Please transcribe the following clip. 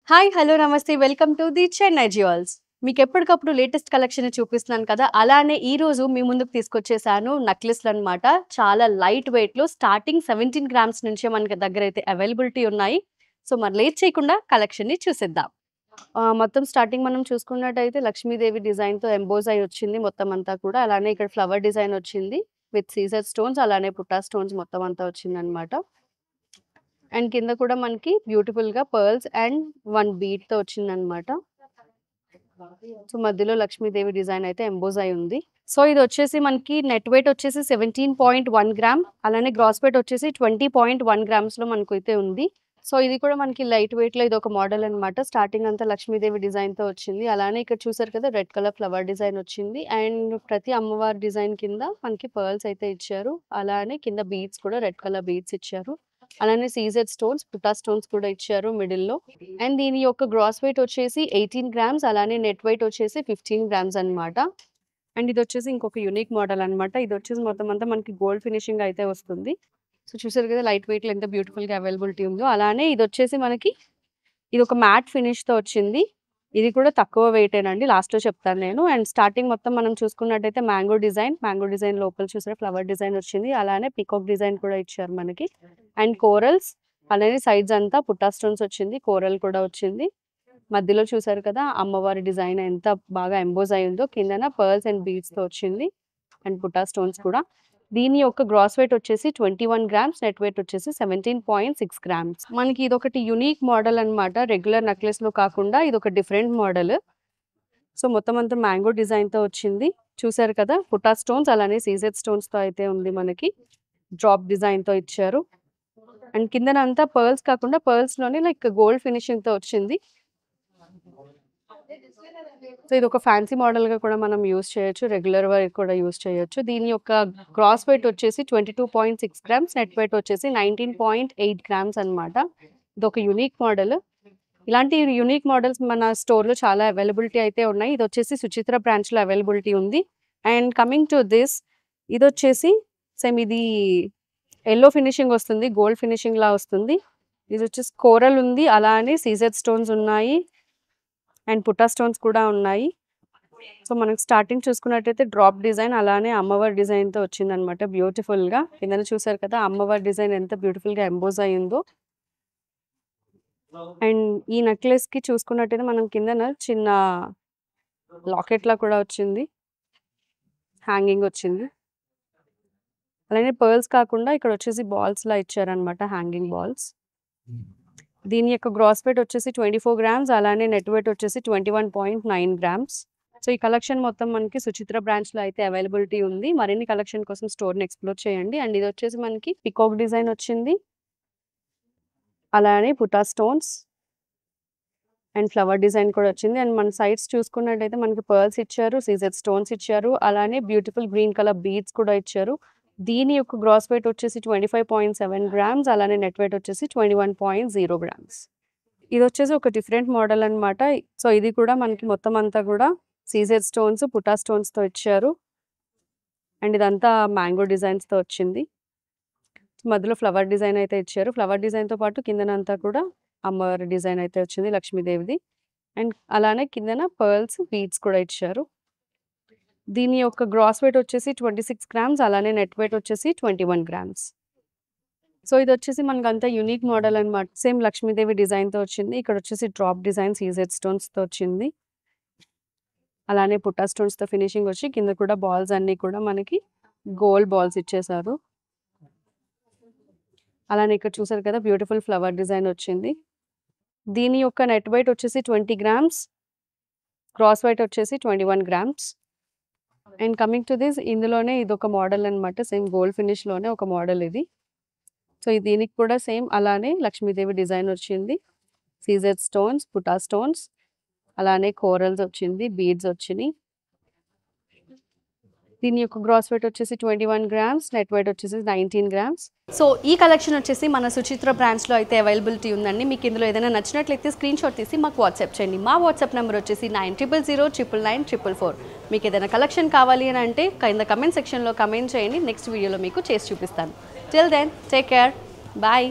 Hi hello నమస్తే welcome to the Chennai jewels. మీకు ఎప్పటికప్పుడు లేటెస్ట్ కలెక్షన్ చూపిస్తున్నాను కదా, అలానే ఈ రోజు మీ ముందుకు తీసుకొచ్చేసాను నెక్లెస్లు అన్నమాట. చాలా లైట్ వెయిట్ లో స్టార్టింగ్ 17 గ్రామ్స్ నుంచే మనకి దగ్గర అయితే అవైలబిలిటీ ఉన్నాయి. సో మరి లేట్ చేయకుండా కలెక్షన్ ని చూసేద్దాం. మొత్తం స్టార్టింగ్ మనం చూసుకున్నట్టయితే లక్ష్మీదేవి డిజైన్ తో ఎంబోజ్ అయి వచ్చింది మొత్తం అంతా కూడా. అలానే ఇక్కడ ఫ్లవర్ డిజైన్ వచ్చింది విత్ సీజర్ స్టోన్స్, అలానే పుట్టా స్టోన్స్ మొత్తం అంతా వచ్చింది అనమాట. అండ్ కింద కూడా మనకి బ్యూటిఫుల్ గా పర్ల్స్ అండ్ 1 బీట్ తో వచ్చిందనమాట. సో మధ్యలో లక్ష్మీదేవి డిజైన్ అయితే ఎంబోజ్ అయి ఉంది. సో ఇది వచ్చేసి మనకి నెట్ వెయిట్ వచ్చేసి 17.1 గ్రామ్, అలానే గ్రాస్ వెయిట్ వచ్చేసి 20.1 గ్రామ్స్ లో మనకు అయితే ఉంది. సో ఇది కూడా మనకి లైట్ వెయిట్ లో ఇది ఒక మోడల్ అనమాట. స్టార్టింగ్ అంతా లక్ష్మీదేవి డిజైన్ తో వచ్చింది. అలానే ఇక్కడ చూసారు కదా రెడ్ కలర్ ఫ్లవర్ డిజైన్ వచ్చింది. అండ్ ప్రతి అమ్మవారి డిజైన్ కింద మనకి పర్ల్స్ అయితే ఇచ్చారు. అలానే కింద బీడ్స్ కూడా రెడ్ కలర్ బీడ్స్ ఇచ్చారు. అలానే సీజెడ్ స్టోన్స్, పుట్టా స్టోన్స్ కూడా ఇచ్చారు మిడిల్ లో. అండ్ దీని యొక్క గ్రాస్ వెయిట్ వచ్చేసి 18 గ్రామ్స్, అలానే నెట్ వెయిట్ వచ్చేసి 15 గ్రామ్స్ అనమాట. అండ్ ఇది వచ్చేసి ఇంకొక యూనిక్ మోడల్ అనమాట. ఇది వచ్చేసి మొత్తం అంతా మనకి గోల్డ్ ఫినిషింగ్ అయితే వస్తుంది. సో చూసారు కదా లైట్ వెయిట్ లో ఎంత బ్యూటిఫుల్ గా అవైలబిలిటీ ఉందో. అలానే ఇది వచ్చేసి మనకి ఇది ఒక మ్యాట్ ఫినిష్ తో వచ్చింది. ఇది కూడా తక్కువ వెయిట్ ఏనండి, లాస్ట్ లో చెప్తాను నేను. అండ్ స్టార్టింగ్ మొత్తం మనం చూసుకున్నట్టయితే మ్యాంగో డిజైన్ లోపల చూసారా ఫ్లవర్ డిజైన్ వచ్చింది. అలానే పికాక్ డిజైన్ కూడా ఇచ్చారు మనకి. అండ్ కోరల్స్, అలానే సైడ్స్ అంతా పుట్టా స్టోన్స్ వచ్చింది, కోరల్ కూడా వచ్చింది. మధ్యలో చూసారు కదా అమ్మవారి డిజైన్ ఎంత బాగా ఎంబోజ్ అయిందో. కిందన పర్ల్స్ అండ్ బీడ్స్ తో వచ్చింది అండ్ పుట్టా స్టోన్స్ కూడా. దీని యొక్క గ్రాస్ వెయిట్ వచ్చేసి 21 గ్రామ్స్, నెట్ వెయిట్ వచ్చేసి 17.6 గ్రామ్స్. మనకి ఇది ఒకటి యూనిక్ మోడల్ అనమాట. రెగ్యులర్ నెక్లెస్ లో కాకుండా ఇది ఒక డిఫరెంట్ మోడల్. సో మొత్తం అంతా మ్యాంగో డిజైన్ తో వచ్చింది. చూసారు కదా పుట్టా స్టోన్స్, అలానే సీజెడ్ స్టోన్స్ తో అయితే ఉంది మనకి. డ్రాప్ డిజైన్ తో ఇచ్చారు. అండ్ కిందనంతా పర్ల్స్ కాకుండా పర్ల్స్ లోనే లైక్ గోల్డ్ ఫినిషింగ్ తో వచ్చింది. సో ఇది ఒక ఫ్యాన్సీ మోడల్ గా కూడా మనం యూస్ చేయొచ్చు, రెగ్యులర్ వర్క్ కూడా యూస్ చేయొచ్చు. దీని యొక్క గ్రాస్ వెయిట్ వచ్చేసి 22.6 గ్రామ్స్, నెట్ వెయిట్ వచ్చేసి 19.8 గ్రామ్స్ అనమాట. ఇది ఒక యూనిక్ మోడల్. ఇలాంటి యూనిక్ మోడల్స్ మన స్టోర్ లో చాలా అవైలబిలిటీ అయితే ఉన్నాయి. ఇది వచ్చేసి సుచిత్ర బ్రాంచ్ లో అవైలబిలిటీ ఉంది. అండ్ కమింగ్ టు దిస్, ఇది వచ్చేసి సేమ్ ఇది ఎల్లో ఫినిషింగ్ వస్తుంది, గోల్డ్ ఫినిషింగ్ లా వస్తుంది. ఇది వచ్చేసి కోరల్ ఉంది, అలానే సీజెడ్ స్టోన్స్ ఉన్నాయి అండ్ పుట్టా స్టోన్స్ కూడా ఉన్నాయి. సో మనకి స్టార్టింగ్ చూసుకున్నట్టయితే డ్రాప్ డిజైన్, అలానే అమ్మవారి డిజైన్ తో వచ్చింది అనమాట బ్యూటిఫుల్ గా. కింద చూసారు కదా అమ్మవారి డిజైన్ ఎంత బ్యూటిఫుల్ గా ఎంబోజ్ అయ్యిందో. అండ్ ఈ నెక్లెస్ కి చూసుకున్నట్టయితే మనం కిందన చిన్న లాకెట్ లా కూడా వచ్చింది, హ్యాంగింగ్ వచ్చింది. అలానే పర్ల్స్ కాకుండా ఇక్కడ వచ్చేసి బాల్స్ లా ఇచ్చారనమాట, హ్యాంగింగ్ బాల్స్. దీని యొక్క గ్రాస్ వెయిట్ వచ్చేసి 24 గ్రామ్స్, అలానే నెట్ వెయిట్ వచ్చేసి 21.9 గ్రామ్స్. సో ఈ కలెక్షన్ మొత్తం మనకి సుచిత్ర బ్రాంచ్ లో అయితే అవైలబిలిటీ ఉంది. మరిన్ని కలెక్షన్ కోసం స్టోర్ ని ఎక్స్ప్లోర్ చేయండి. అండ్ ఇది వచ్చేసి మనకి పికాక్ డిజైన్ వచ్చింది, అలానే పుట్టా స్టోన్స్ అండ్ ఫ్లవర్ డిజైన్ కూడా వచ్చింది. అండ్ మన సైడ్స్ చూసుకున్నట్టయితే మనకి పర్ల్స్ ఇచ్చారు, సీజెడ్ స్టోన్స్ ఇచ్చారు, అలానే బ్యూటిఫుల్ గ్రీన్ కలర్ బీడ్స్ కూడా ఇచ్చారు. దీని యొక్క గ్రాస్ వెయిట్ వచ్చేసి 25.7 గ్రామ్స్, అలానే నెట్ వెయిట్ వచ్చేసి 21.0 గ్రామ్స్. ఇది వచ్చేసి ఒక డిఫరెంట్ మోడల్ అనమాట. సో ఇది కూడా మనకి మొత్తం అంతా కూడా సీజెడ్ స్టోన్స్, పుట్టా స్టోన్స్ తో ఇచ్చారు. అండ్ ఇదంతా మ్యాంగో డిజైన్స్ తో వచ్చింది. మధ్యలో ఫ్లవర్ డిజైన్ అయితే ఇచ్చారు. ఫ్లవర్ డిజైన్ తో పాటు కిందనంతా కూడా అమ్మవారి డిజైన్ అయితే వచ్చింది లక్ష్మీదేవిది. అండ్ అలానే కిందన పర్ల్స్ బీడ్స్ కూడా ఇచ్చారు. దీని యొక్క గ్రాస్ వెయిట్ వచ్చేసి 26 గ్రామ్స్, అలానే నెట్ వెయిట్ వచ్చేసి 21 గ్రామ్స్. సో ఇది వచ్చేసి మనకు అంతా యూనిక్ మోడల్ అనమాట. సేమ్ లక్ష్మీదేవి డిజైన్ తో వచ్చింది. ఇక్కడ వచ్చేసి డ్రాప్ డిజైన్ సీజెడ్ స్టోన్స్ తో వచ్చింది. అలానే పుట్టా స్టోన్స్ తో ఫినిషింగ్ వచ్చి కింద కూడా బాల్స్ అన్ని కూడా మనకి గోల్డ్ బాల్స్ ఇచ్చేసారు. అలానే ఇక్కడ చూసారు కదా బ్యూటిఫుల్ ఫ్లవర్ డిజైన్ వచ్చింది. దీని యొక్క నెట్ వెయిట్ వచ్చేసి 20 గ్రామ్స్, గ్రాస్ వెయిట్ వచ్చేసి 21 grams. And coming to this, ఇందులోనే ఇది ఒక మోడల్ అనమాట. సేమ్ గోల్డ్ ఫినిష్ లోనే ఒక మోడల్ ఇది. సో దీనికి కూడా సేమ్ అలానే లక్ష్మీదేవి డిజైన్ వచ్చింది, సీజెడ్ స్టోన్స్, పుట్టా స్టోన్స్, అలానే కోరల్స్ వచ్చింది, బీడ్స్ వచ్చినాయి. దీని యొక్క గ్రాస్ వెయిట్ వచ్చేసి 21 గ్రామ్స్, నెట్ వెయిట్ వచ్చేసి 19 గ్రామ్స్. సో ఈ కలెక్షన్ వచ్చేసి మన సుచిత్ర బ్రాంచ్ లో అయితే అవైలబిలిటీ ఉందండి. మీకు ఇందులో ఏదైనా నచ్చినట్లయితే స్క్రీన్ షాట్ తీసి మాకు వాట్సాప్ చేయండి. మా వాట్సాప్ నెంబర్ వచ్చేసి 9009999444. మీకు ఏదైనా కలెక్షన్ కావాలి అని అంటే కింద కమెంట్ సెక్షన్లో కమెంట్ చేయండి. నెక్స్ట్ వీడియోలో మీకు చేసి చూపిస్తాను. Till then take care, bye.